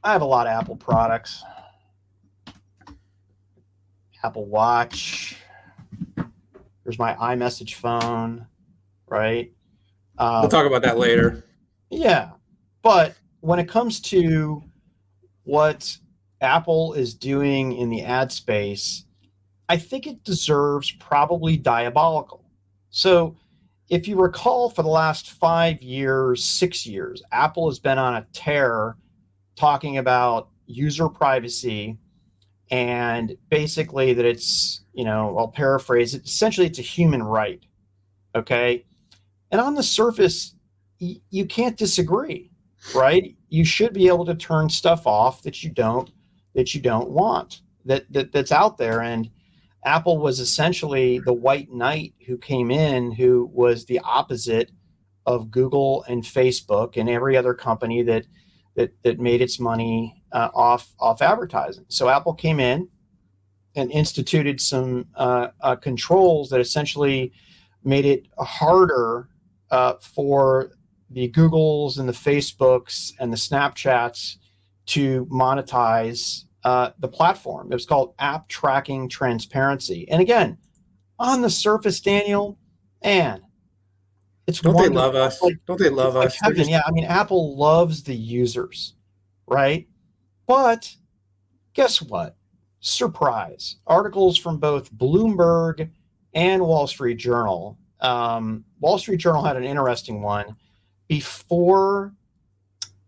I have a lot of Apple products. Apple Watch. There's my iMessage phone, right? We'll talk about that later. Yeah. But when it comes to what Apple is doing in the ad space, I think it deserves probably diabolical. So if you recall, for the last 5 years, 6 years, Apple has been on a tear talking about user privacy and basically that it's, I'll paraphrase it, essentially it's a human right. Okay. And on the surface, you can't disagree, right? You should be able to turn stuff off that you don't want that's out there. And Apple was essentially the white knight who came in, who was the opposite of Google and Facebook and every other company that made its money off advertising. So Apple came in and instituted some controls that essentially made it harder for the Googles and the Facebooks and the Snapchats to monetize the platform. It was called App Tracking Transparency. And again, on the surface, Daniel, and it's Don't they wonderful. love us? Like, Don't they love it's like us? They're heaven. just Yeah, I mean, Apple loves the users, right? But guess what? Surprise. Articles from both Bloomberg and Wall Street Journal. Wall Street Journal had an interesting one. Before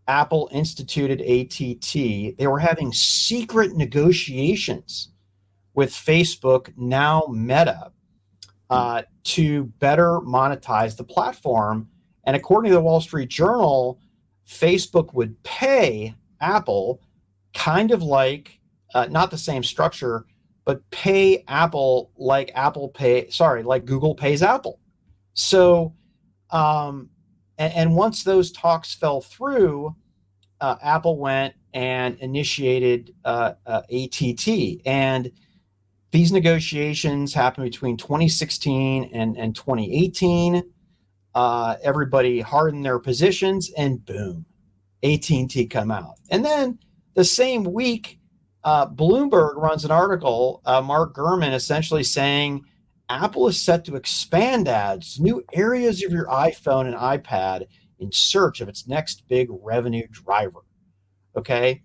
Apple instituted ATT, they were having secret negotiations with Facebook, now Meta, to better monetize the platform. And according to the Wall Street Journal, Facebook would pay Apple kind of like, not the same structure, but pay Apple like like Google pays Apple. So, and once those talks fell through, Apple went and initiated ATT. And these negotiations happened between 2016 and 2018. Everybody hardened their positions, and boom, AT&T come out. And then the same week, Bloomberg runs an article, Mark Gurman essentially saying Apple is set to expand ads to new areas of your iPhone and iPad in search of its next big revenue driver. Okay.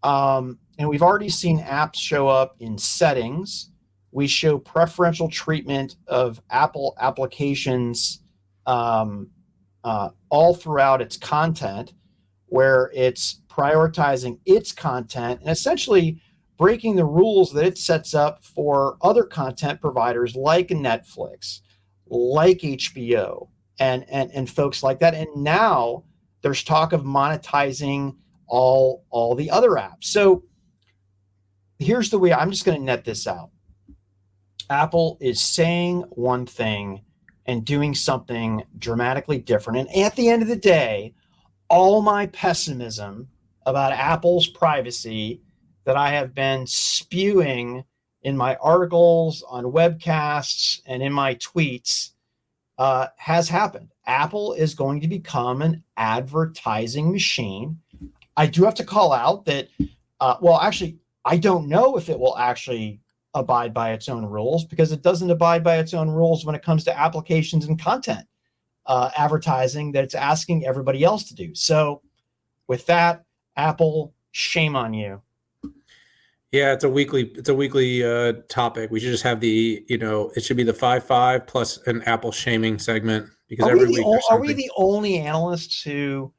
And we've already seen apps show up in settings. We show preferential treatment of Apple applications all throughout its content, where it's prioritizing its content and essentially breaking the rules that it sets up for other content providers like Netflix, like HBO, and folks like that. And now there's talk of monetizing all the other apps. So here's the way I'm just going to net this out. Apple is saying one thing and doing something dramatically different. And at the end of the day, all my pessimism about Apple's privacy that I have been spewing in my articles, on webcasts, and in my tweets has happened. Apple is going to become an advertising machine. I do have to call out that, actually, I don't know if it will actually abide by its own rules, because it doesn't abide by its own rules when it comes to applications and content advertising that it's asking everybody else to do. So with that, Apple, shame on you. Yeah, it's a weekly topic. We should just have it should be the 5-5 plus an Apple shaming segment, because Are every we week are we the only analysts who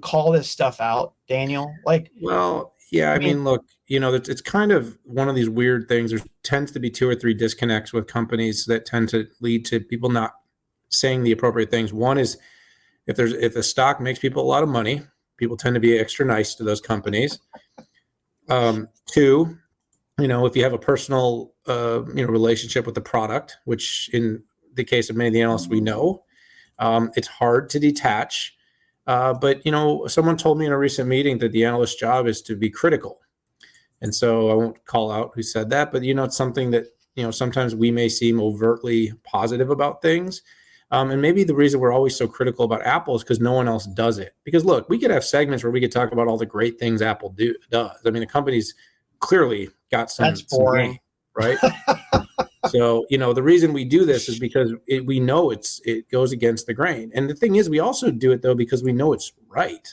call this stuff out, Daniel? Like, well, yeah, I mean, look, it's kind of one of these weird things. There tends to be 2 or 3 disconnects with companies that tend to lead to people not saying the appropriate things. One is if a stock makes people a lot of money, people tend to be extra nice to those companies. 2, if you have a personal, relationship with the product, which in the case of many of the analysts we know, it's hard to detach. But someone told me in a recent meeting that the analyst's job is to be critical. And so I won't call out who said that, but it's something that, sometimes we may seem overtly positive about things. And maybe the reason we're always so critical about Apple is because no one else does it. Because look, we could have segments where we could talk about all the great things Apple does. I mean, the company's clearly got That's some boring. game, right? So, the reason we do this is because we know it goes against the grain. And the thing is, we also do it though because we know it's right.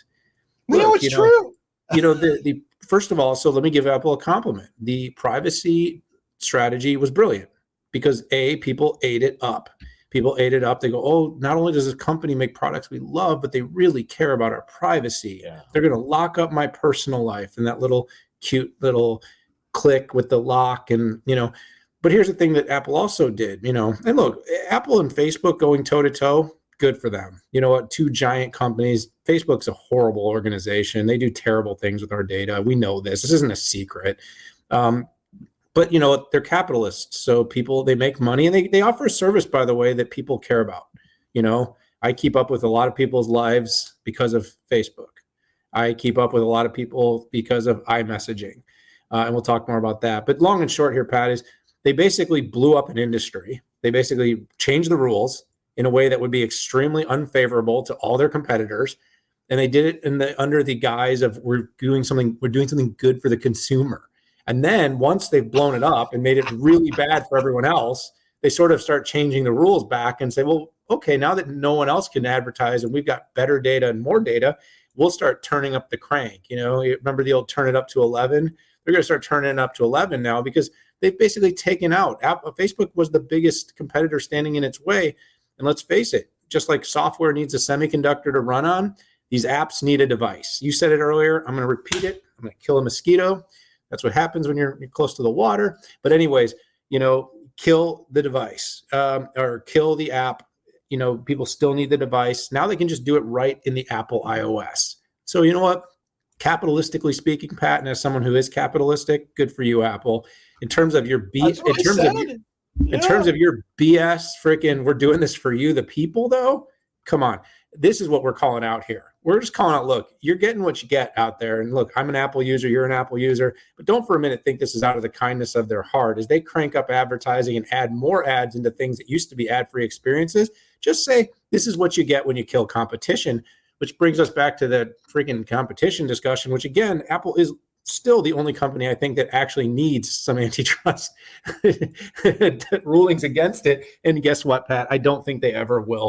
We know it's true. The first of all, so let me give Apple a compliment. The privacy strategy was brilliant because people ate it up. People ate it up. They go, oh, not only does this company make products we love, but they really care about our privacy. Yeah. They're going to lock up my personal life and that little cute little click with the lock and, but here's the thing that Apple also did, and look, Apple and Facebook going toe to toe, good for them. You know what? Two giant companies. Facebook's a horrible organization. They do terrible things with our data. We know this. This isn't a secret. But they're capitalists. So they make money and they offer a service, by the way, that people care about. I keep up with a lot of people's lives because of Facebook. I keep up with a lot of people because of iMessaging. And we'll talk more about that. But long and short here, Pat, is they basically blew up an industry. They basically changed the rules in a way that would be extremely unfavorable to all their competitors. And they did it under the guise of we're doing something good for the consumer. And then once they've blown it up and made it really bad for everyone else, they sort of start changing the rules back and say, well, okay, now that no one else can advertise and we've got better data and more data, we'll start turning up the crank. You remember the old turn it up to 11? They're going to start turning it up to 11 now because they've basically taken out. Facebook was the biggest competitor standing in its way. And let's face it, just like software needs a semiconductor to run on, these apps need a device. You said it earlier. I'm going to repeat it. I'm going to kill a mosquito. That's what happens when you're close to the water. But anyways, kill the device or kill the app. People still need the device. Now they can just do it right in the Apple iOS. So you know what? Capitalistically speaking, Pat, and as someone who is capitalistic, good for you, Apple. In terms of your BS, in terms of your BS, freaking, we're doing this for you, the people, though. Come on, this is what we're calling out here. We're just calling out. Look, you're getting what you get out there, and look, I'm an Apple user, you're an Apple user, but don't for a minute think this is out of the kindness of their heart. As they crank up advertising and add more ads into things that used to be ad-free experiences, just say this is what you get when you kill competition. Which brings us back to the freaking competition discussion, which again, Apple is still the only company I think that actually needs some antitrust rulings against it. And guess what, Pat? I don't think they ever will.